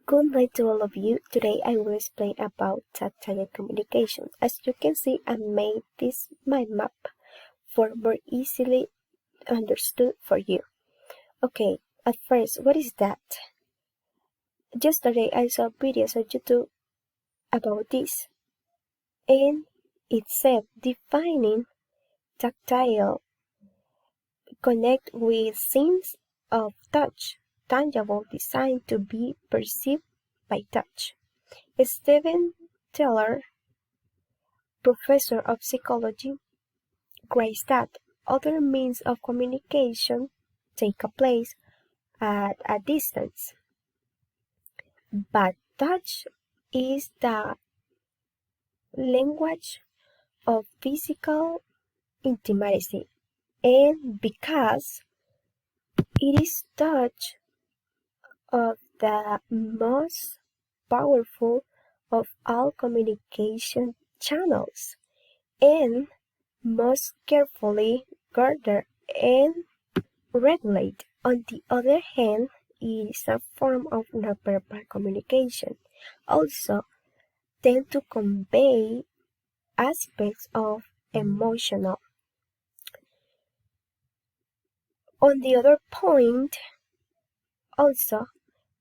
Good night to all of you. Today I will explain about tactile communication. As you can see, I made this mind map for more easily understood for you. Okay, at first, what is that? Yesterday I saw videos on YouTube about this, and it said defining tactile connect with scenes of touch, tangible designed to be perceived by touch. Stephen Taylor, professor of psychology, writes that other means of communication take place at a distance, but touch is the language of physical intimacy, and because it is touch of the most powerful of all communication channels, and most carefully guarded and regulate. On the other hand, it is a form of nonverbal communication, also tend to convey aspects of emotional. On the other point, also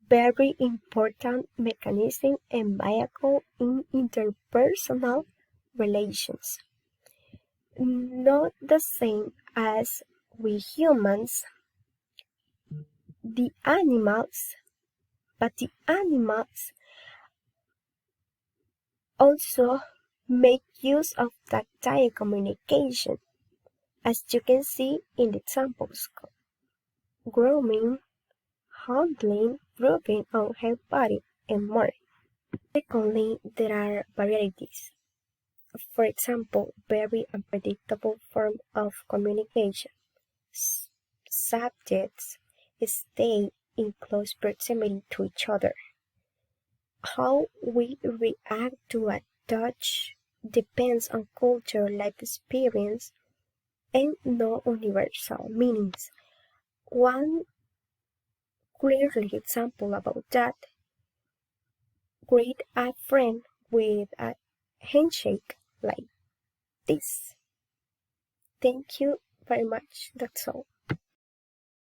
very important mechanism and vehicle in interpersonal relations. Not the same as we humans, the animals, but the animals also make use of tactile communication, as you can see in the examples: grooming, handling, rubbing on her body, and more. Secondly, there are varieties. For example, very unpredictable form of communication. Subjects stay in close proximity to each other. How we react to a touch depends on culture, life experience, and no universal meanings. One clear example about that: greet a friend with a handshake like this. Thank you very much. That's all.